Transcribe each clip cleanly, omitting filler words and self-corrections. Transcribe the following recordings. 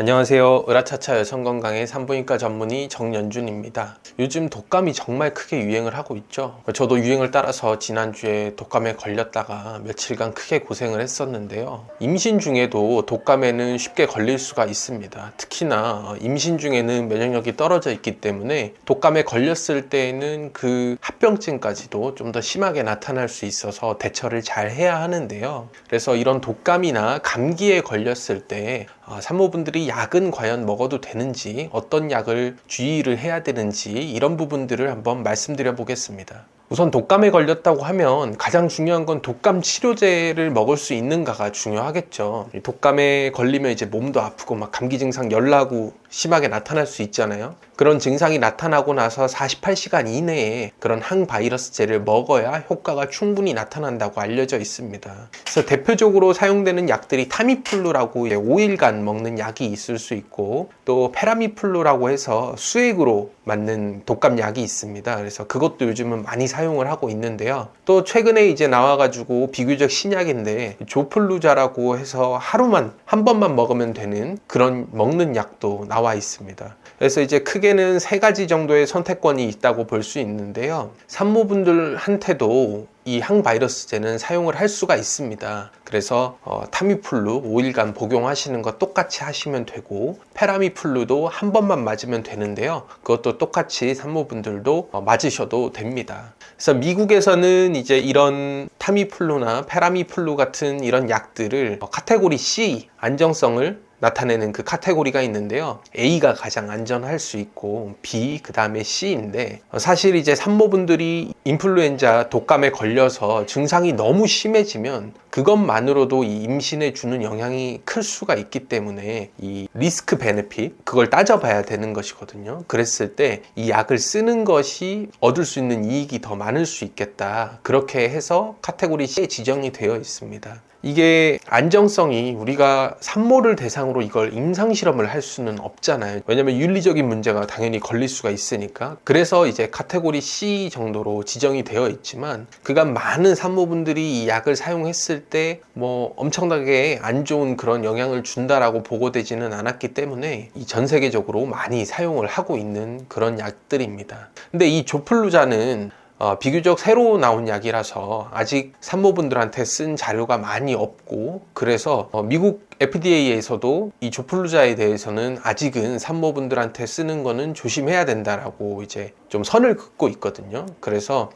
안녕하세요. 으라차차 여성건강의 산부인과 전문의 정연준입니다. 요즘 독감이 정말 크게 유행을 하고 있죠. 저도 유행을 따라서 지난주에 독감에 걸렸다가 며칠간 크게 고생을 했었는데요. 임신 중에도 독감에는 쉽게 걸릴 수가 있습니다. 특히나 임신 중에는 면역력이 떨어져 있기 때문에 독감에 걸렸을 때에는 그 합병증까지도 좀 더 심하게 나타날 수 있어서 대처를 잘 해야 하는데요. 그래서 이런 독감이나 감기에 걸렸을 때 산모분들이 약은 과연 먹어도 되는지, 어떤 약을 주의를 해야 되는지 이런 부분들을 한번 말씀드려 보겠습니다. 우선 독감에 걸렸다고 하면 가장 중요한 건 독감 치료제를 먹을 수 있는가가 중요하겠죠. 독감에 걸리면 이제 몸도 아프고 막 감기 증상 열나고 심하게 나타날 수 있잖아요. 그런 증상이 나타나고 나서 48시간 이내에 그런 항바이러스제를 먹어야 효과가 충분히 나타난다고 알려져 있습니다. 그래서 대표적으로 사용되는 약들이 타미플루라고 5일간 먹는 약이 있을 수 있고, 또 페라미플루라고 해서 수액으로 맞는 독감 약이 있습니다. 그래서 그것도 요즘은 많이 사용을 하고 있는데요. 또 최근에 이제 나와가지고 비교적 신약인데 조플루자라고 해서 하루만 한 번만 먹으면 되는 그런 먹는 약도 나와 있습니다. 그래서 이제 크게는 3가지 정도의 선택권이 있다고 볼 수 있는데요. 산모분들한테도 이 항바이러스제는 사용을 할 수가 있습니다. 그래서 타미플루 5일간 복용하시는 거 똑같이 하시면 되고, 페라미플루도 한 번만 맞으면 되는데요. 그것도 똑같이 산모분들도 맞으셔도 됩니다. 그래서 미국에서는 이제 이런 타미플루나 페라미플루 같은 이런 약들을 카테고리 C 안정성을 나타내는 그 카테고리가 있는데요. A가 가장 안전할 수 있고 B, 그 다음에 C인데, 사실 이제 산모분들이 인플루엔자 독감에 걸려서 증상이 너무 심해지면 그것만으로도 이 임신에 주는 영향이 클 수가 있기 때문에 이 리스크 베네핏, 그걸 따져봐야 되는 것이거든요. 그랬을 때 이 약을 쓰는 것이 얻을 수 있는 이익이 더 많을 수 있겠다, 그렇게 해서 카테고리 C에 지정이 되어 있습니다. 이게 안정성이, 우리가 산모를 대상으로 이걸 임상실험을 할 수는 없잖아요. 왜냐면 윤리적인 문제가 당연히 걸릴 수가 있으니까. 그래서 이제 카테고리 C 정도로 지정이 되어 있지만, 그간 많은 산모분들이 이 약을 사용했을 때 뭐 엄청나게 안 좋은 그런 영향을 준다라고 보고되지는 않았기 때문에 이 전 세계적으로 많이 사용을 하고 있는 그런 약들입니다. 근데 이 조플루자는 비교적 새로 나온 약이라서 아직 산모분들한테 쓴 자료가 많이 없고, 그래서 미국 FDA에서도 이 조플루자에 대해서는 아직은 산모분들한테 쓰는 거는 조심해야 된다라고 이제 좀 선을 긋고 있거든요. 그래서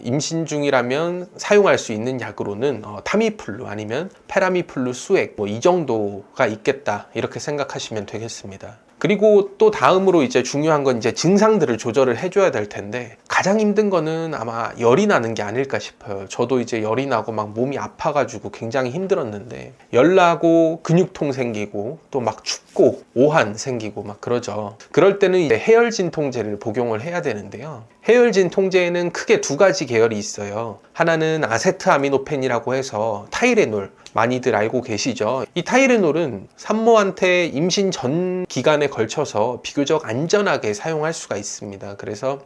임신 중이라면 사용할 수 있는 약으로는 타미플루 아니면 페라미플루 수액 뭐 이 정도가 있겠다, 이렇게 생각하시면 되겠습니다. 그리고 또 다음으로 이제 중요한 건 이제 증상들을 조절을 해줘야 될 텐데, 가장 힘든 거는 아마 열이 나는 게 아닐까 싶어요. 저도 이제 열이 나고 막 몸이 아파가지고 굉장히 힘들었는데, 열 나고 근육통 생기고 또 막 춥고 오한 생기고 막 그러죠. 그럴 때는 이제 해열진 통제를 복용을 해야 되는데요. 해열진 통제에는 크게 2가지 계열이 있어요. 하나는 아세트아미노펜이라고 해서 타이레놀, 많이들 알고 계시죠? 이 타이레놀은 산모한테 임신 전 기간에 걸쳐서 비교적 안전하게 사용할 수가 있습니다. 그래서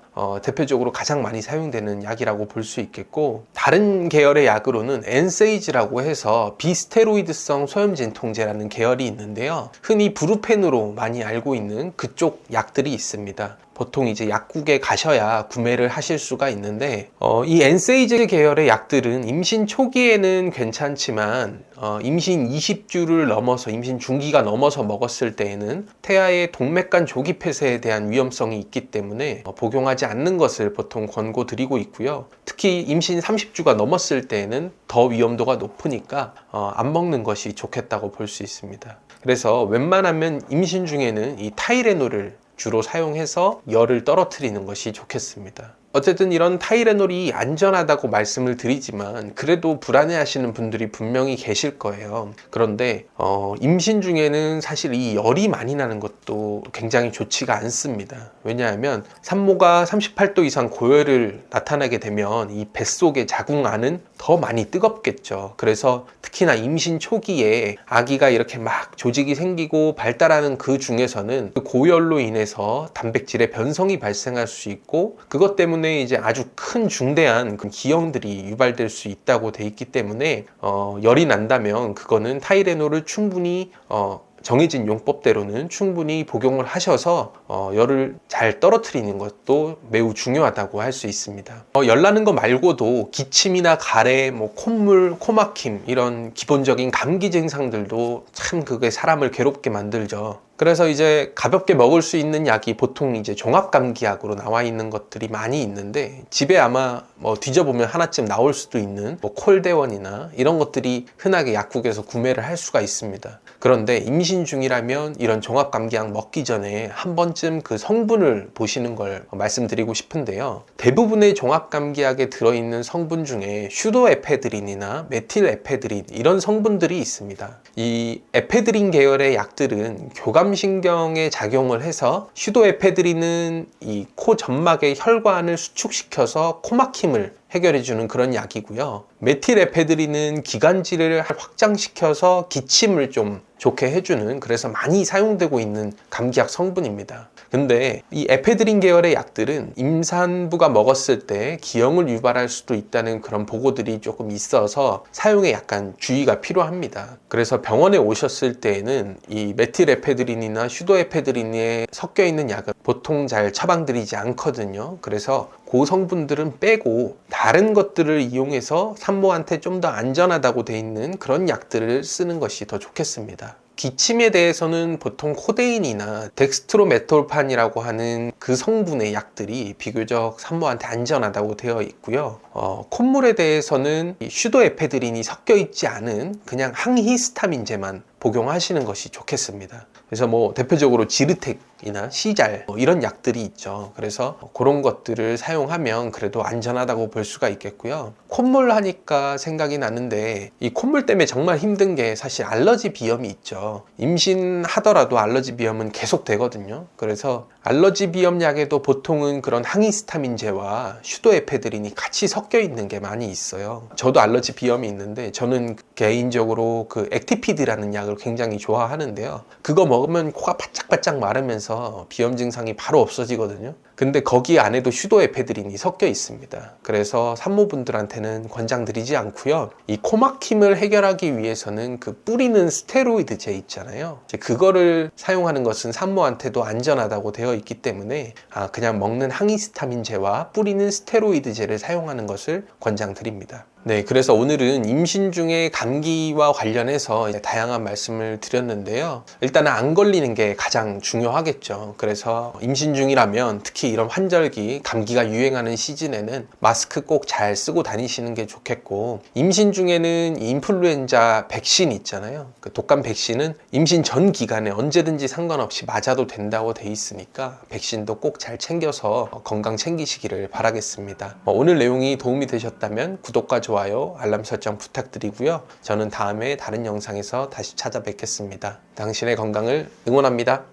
대표적으로 가장 많이 사용되는 약이라고 볼 수 있겠고, 다른 계열의 약으로는 엔세이즈라고 해서 비스테로이드성 소염진 통제라는 계열이 있는데요. 흔히 브루펜으로 많이 알고 있는 그쪽 약들이 있습니다. 보통 이제 약국에 가셔야 구매를 하실 수가 있는데, 이 엔세이즈 계열의 약들은 임신 초기에는 괜찮지만 임신 20주를 넘어서, 임신 중기가 넘어서 먹었을 때에는 태아의 동맥간 조기 폐쇄에 대한 위험성이 있기 때문에 복용하지 않는 것을 보통 권고드리고 있고요. 특히 임신 30주가 넘었을 때에는 더 위험도가 높으니까 안 먹는 것이 좋겠다고 볼 수 있습니다. 그래서 웬만하면 임신 중에는 이 타이레놀을 주로 사용해서 열을 떨어뜨리는 것이 좋겠습니다. 어쨌든 이런 타이레놀이 안전하다고 말씀을 드리지만 그래도 불안해하시는 분들이 분명히 계실 거예요. 그런데 임신 중에는 사실 이 열이 많이 나는 것도 굉장히 좋지가 않습니다. 왜냐하면 산모가 38도 이상 고열을 나타나게 되면 이 뱃속의 자궁안은 더 많이 뜨겁겠죠. 그래서 특히나 임신 초기에 아기가 이렇게 막 조직이 생기고 발달하는 그 중에서는 그 고열로 인해서 단백질의 변성이 발생할 수 있고, 그것 때문에 이제 아주 큰 중대한 기형들이 유발될 수 있다고 돼 있기 때문에 열이 난다면 그거는 타이레놀을 충분히 정해진 용법대로는 충분히 복용을 하셔서 열을 잘 떨어뜨리는 것도 매우 중요하다고 할 수 있습니다. 열 나는 거 말고도 기침이나 가래, 콧물, 코막힘 이런 기본적인 감기 증상들도 참 그게 사람을 괴롭게 만들죠. 그래서 이제 가볍게 먹을 수 있는 약이 보통 이제 종합감기약으로 나와 있는 것들이 많이 있는데, 집에 아마 뒤져보면 하나쯤 나올 수도 있는 콜데원이나 이런 것들이 흔하게 약국에서 구매를 할 수가 있습니다. 그런데 임신 중이라면 이런 종합감기약 먹기 전에 한 번쯤 그 성분을 보시는 걸 말씀드리고 싶은데요. 대부분의 종합감기약에 들어있는 성분 중에 슈도에페드린이나 메틸에페드린 이런 성분들이 있습니다. 이 에페드린 계열의 약들은 교감신경에 작용을 해서, 슈도에페드린은 이 코 점막의 혈관을 수축시켜서 코막힘을 해결해주는 그런 약이고요. 메틸에페드린은 기관지를 확장시켜서 기침을 좀 좋게 해주는, 그래서 많이 사용되고 있는 감기약 성분입니다. 근데 이 에페드린 계열의 약들은 임산부가 먹었을 때 기형을 유발할 수도 있다는 그런 보고들이 조금 있어서 사용에 약간 주의가 필요합니다. 그래서 병원에 오셨을 때에는 이 메틸에페드린이나 슈도에페드린에 섞여 있는 약은 보통 잘 처방드리지 않거든요. 그래서 그 성분들은 빼고 다른 것들을 이용해서 산모한테 좀 더 안전하다고 돼 있는 그런 약들을 쓰는 것이 더 좋겠습니다. 기침에 대해서는 보통 코데인이나 덱스트로메톨판이라고 하는 그 성분의 약들이 비교적 산모한테 안전하다고 되어 있고요. 콧물에 대해서는 슈도에페드린이 섞여 있지 않은 그냥 항히스타민제만 복용하시는 것이 좋겠습니다. 그래서 대표적으로 지르텍이나 시잘 이런 약들이 있죠. 그래서 그런 것들을 사용하면 그래도 안전하다고 볼 수가 있겠고요. 콧물 하니까 생각이 나는데, 이 콧물 때문에 정말 힘든 게 사실 알러지 비염이 있죠. 임신하더라도 알러지 비염은 계속 되거든요. 그래서 알러지 비염 약에도 보통은 그런 항히스타민제와 슈도에페드린이 같이 섞여 있는 게 많이 있어요. 저도 알러지 비염이 있는데, 저는 개인적으로 그 액티피드라는 약을 굉장히 좋아하는데요. 그거 먹으면 코가 바짝바짝 마르면서 비염 증상이 바로 없어지거든요. 근데 거기 안에도 슈도에페드린이 섞여 있습니다. 그래서 산모분들한테는 권장드리지 않고요. 이 코막힘을 해결하기 위해서는 그 뿌리는 스테로이드제 있잖아요. 그거를 사용하는 것은 산모한테도 안전하다고 되어 있기 때문에 그냥 먹는 항히스타민제와 뿌리는 스테로이드제를 사용하는 것을 권장드립니다. 네, 그래서 오늘은 임신 중에 감기와 관련해서 다양한 말씀을 드렸는데요. 일단은 안 걸리는 게 가장 중요하겠죠. 그래서 임신 중이라면 특히 이런 환절기, 감기가 유행하는 시즌에는 마스크 꼭 잘 쓰고 다니시는 게 좋겠고, 임신 중에는 인플루엔자 백신 있잖아요. 그 독감 백신은 임신 전 기간에 언제든지 상관없이 맞아도 된다고 돼 있으니까 백신도 꼭 잘 챙겨서 건강 챙기시기를 바라겠습니다. 오늘 내용이 도움이 되셨다면 구독과 좋아요, 알람 설정 부탁드리고요. 저는 다음에 다른 영상에서 다시 찾아뵙겠습니다. 당신의 건강을 응원합니다.